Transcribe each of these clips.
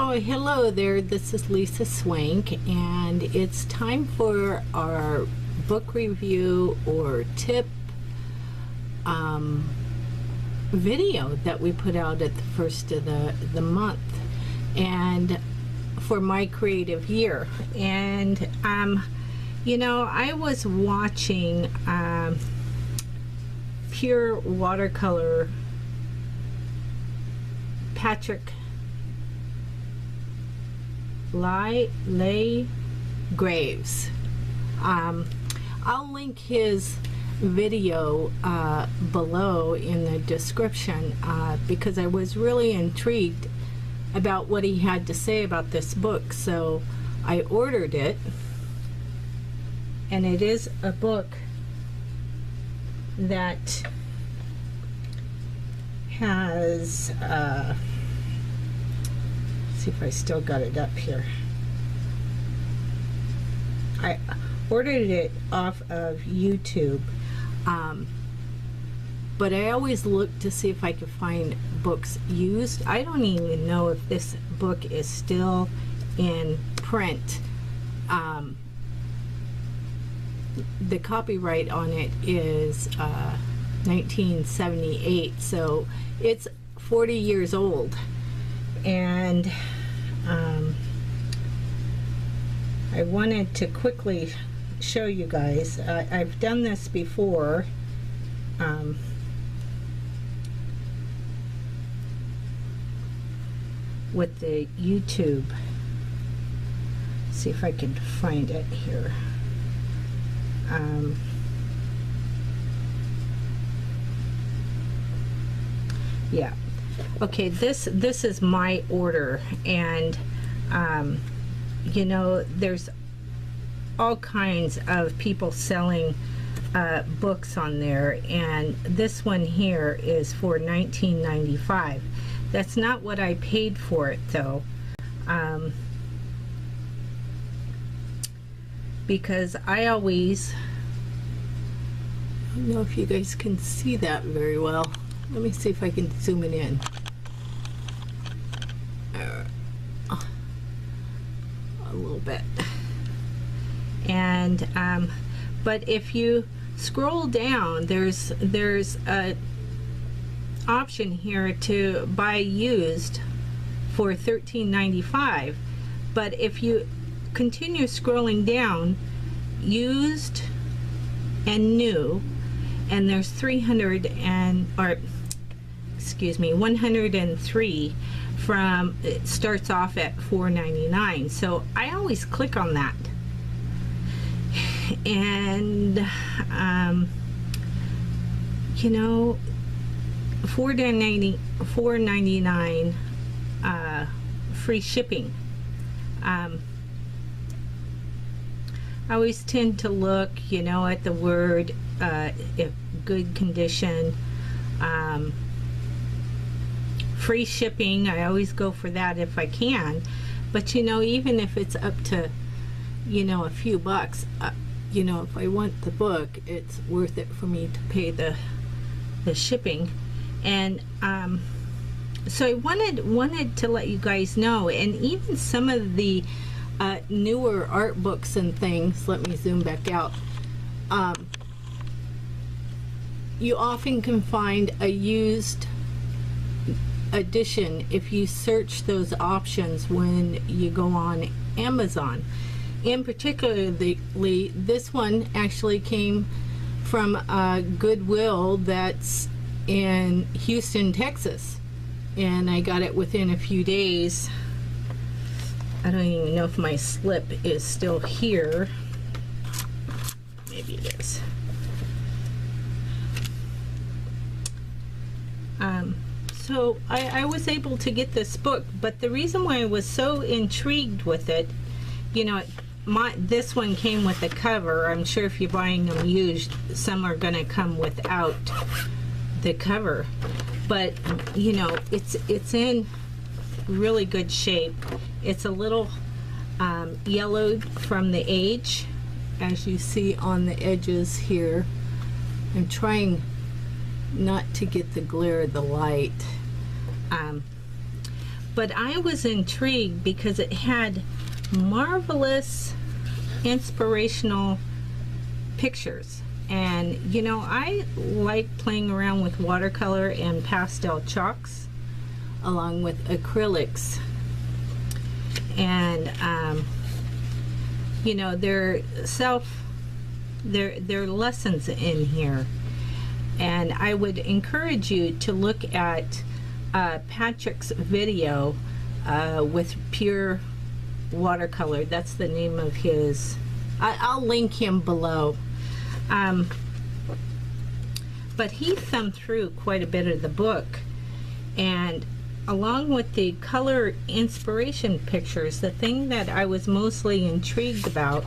Oh, hello there. This is Lisa Swank, and it's time for our book review or tip video that we put out at the first of the month, and for my creative year. And you know, I was watching Pure Watercolor Patrick Ley-Greaves. I'll link his video below in the description because I was really intrigued about what he had to say about this book, so I ordered it. And it is a book that has see if I still got it up here. I ordered it off of YouTube, but I always look to see if I could find books used. I don't even know if this book is still in print. The copyright on it is 1978, so it's 40 years old. And I wanted to quickly show you guys. I've done this before. With the YouTube. See if I can find it here. Yeah. Okay, this is my order, and you know, there's all kinds of people selling books on there, and this one here is for $19.95. That's not what I paid for it, though, because I always, I don't know if you guys can see that very well. Let me see if I can zoom it in. A little bit. And but if you scroll down, there's a option here to buy used for $13.95. But if you continue scrolling down, used and new, and there's 103 from, it starts off at $4.99. So I always click on that, and you know, $4.99 free shipping. I always tend to look, you know, at the word if good condition. Free shipping, I always go for that if I can. But you know, even if it's up to, you know, a few bucks, you know, if I want the book, it's worth it for me to pay the shipping. And so I wanted to let you guys know, and even some of the newer art books and things, let me zoom back out, you often can find a used edition if you search those options when you go on Amazon. In particularly, this one actually came from Goodwill that's in Houston, Texas, and I got it within a few days. I don't even know if my slip is still here. Maybe it is. So I was able to get this book, but the reason why I was so intrigued with it, you know, this one came with a cover. I'm sure if you're buying them used, some are going to come without the cover, but you know, it's in really good shape. It's a little yellowed from the age, as you see on the edges here. I'm trying not to get the glare of the light. but I was intrigued because it had marvelous inspirational pictures. And you know, I like playing around with watercolor and pastel chalks along with acrylics, and you know, there are lessons in here, and I would encourage you to look at Patrick's video with pure watercolor. That's the name of his. I'll link him below. But he thumbed through quite a bit of the book, and along with the color inspiration pictures, the thing that I was mostly intrigued about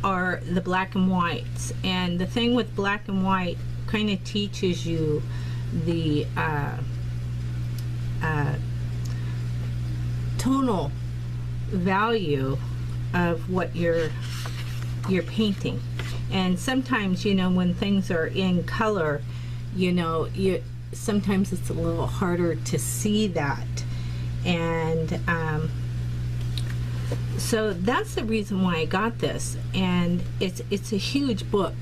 are the black and whites. And the thing with black and white kind of teaches you the tonal value of what you're painting. And sometimes, you know, when things are in color, you know, sometimes it's a little harder to see that. And so that's the reason why I got this, and it's a huge book.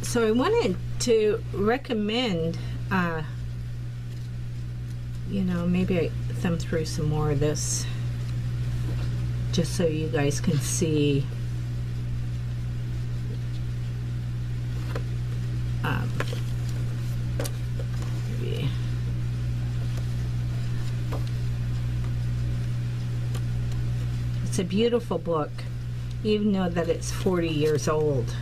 So I wanted to recommend, you know, maybe I thumb through some more of this just so you guys can see. Maybe. It's a beautiful book, even though that it's 40 years old.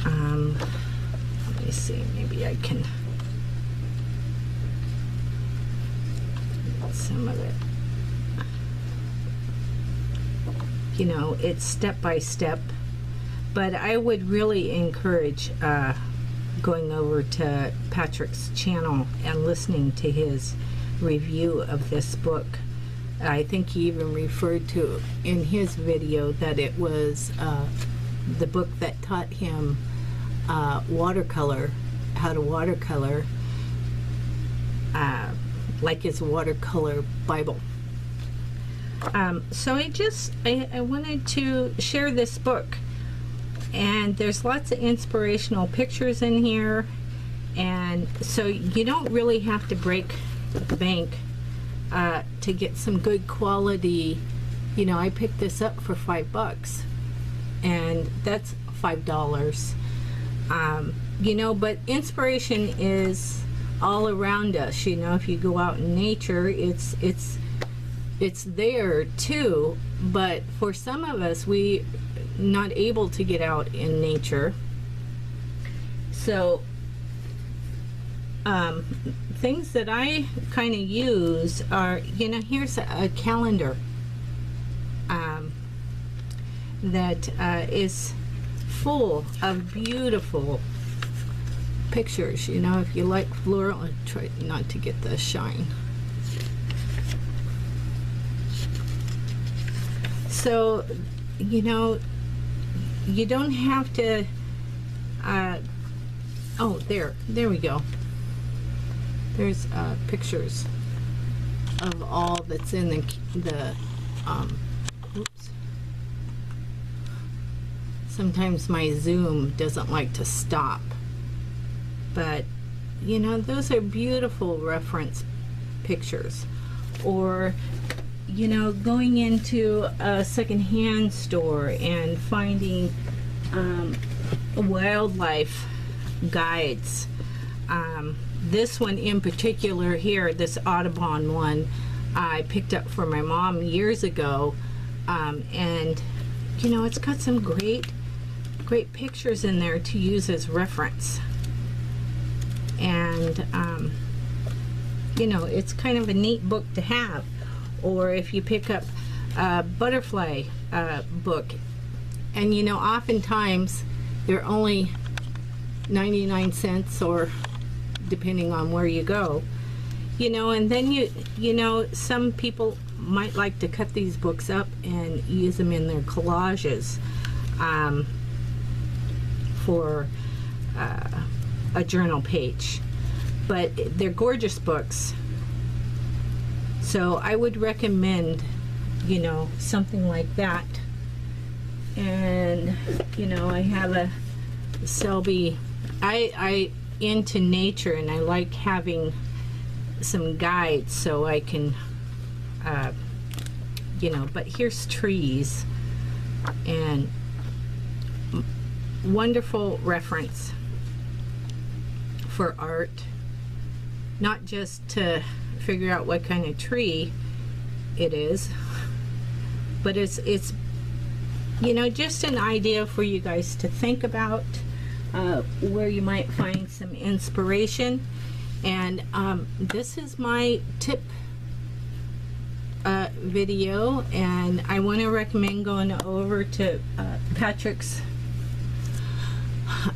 Let me see, maybe I can get some of it. You know, it's step by step, but I would really encourage going over to Patrick's channel and listening to his review of this book. I think he even referred to in his video that it was the book that taught him watercolor, how to watercolor, like his watercolor Bible. So I wanted to share this book, and there's lots of inspirational pictures in here, and so you don't really have to break the bank to get some good quality. You know, I picked this up for $5, and that's $5. You know, but inspiration is all around us. You know, if you go out in nature, it's there too, but for some of us, we not able to get out in nature. So things that I kind of use are, you know, here's a calendar that is full of beautiful pictures. You know, if you like floral, I'll try not to get the shine. So, you know, you don't have to, oh, there we go. There's pictures of all that's in the oops. Sometimes my zoom doesn't like to stop. But, you know, those are beautiful reference pictures. Or, you know, going into a secondhand store and finding wildlife guides. This one in particular here, this Audubon one, I picked up for my mom years ago, and you know, it's got some great pictures in there to use as reference. And you know, it's kind of a neat book to have. Or if you pick up a butterfly book, and you know, oftentimes they're only 99 cents, or depending on where you go, you know, and then you know, some people might like to cut these books up and use them in their collages for a journal page. but they're gorgeous books. So I would recommend, you know, something like that. And, you know, I have a Selby. I into nature, and I like having some guides so I can, you know, but here's trees, and wonderful reference for art, not just to figure out what kind of tree it is, but it's you know, just an idea for you guys to think about where you might find some inspiration. And this is my tip video, and I want to recommend going over to Patrick's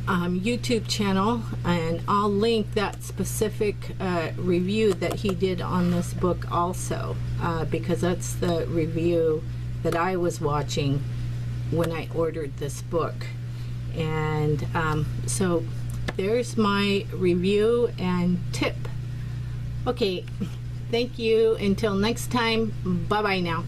YouTube channel, and I'll link that specific review that he did on this book also, because that's the review that I was watching when I ordered this book. And so there's my review and tip. Okay, thank you. Until next time, bye bye now.